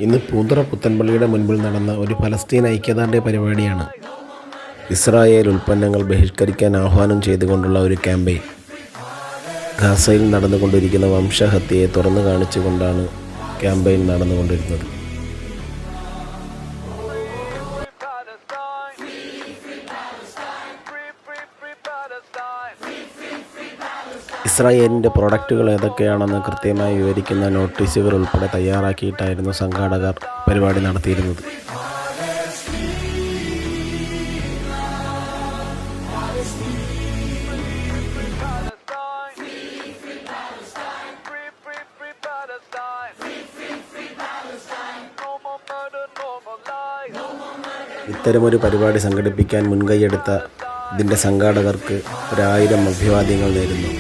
ഇന്ന് പൂന്തറ പുത്തൻപള്ളിയുടെ മുൻപിൽ നടന്ന ഒരു ഫലസ്തീൻ ഐക്യദാർഢ്യ പരിപാടിയാണ്. ഇസ്രായേൽ ഉൽപ്പന്നങ്ങൾ ബഹിഷ്കരിക്കാൻ ആഹ്വാനം ചെയ്തുകൊണ്ടുള്ള ഒരു ക്യാമ്പയിൻ. ഗാസയിൽ നടന്നുകൊണ്ടിരിക്കുന്ന വംശഹത്യയെ തുറന്നു കാണിച്ചുകൊണ്ടാണ് ക്യാമ്പയിൻ നടന്നുകൊണ്ടിരുന്നത്. ഇസ്രായേലിൻ്റെ പ്രൊഡക്റ്റുകൾ ഏതൊക്കെയാണെന്ന് കൃത്യമായി വിവരിക്കുന്ന നോട്ടീസുകൾ ഉൾപ്പെടെ തയ്യാറാക്കിയിട്ടായിരുന്നു സംഘാടകർ പരിപാടി നടത്തിയിരുന്നത്. ഇത്തരമൊരു പരിപാടി സംഘടിപ്പിക്കാൻ മുൻകൈയെടുത്ത ഇതിൻ്റെ സംഘാടകർക്ക് 1000 അഭിവാദ്യങ്ങൾ നേരുന്നു.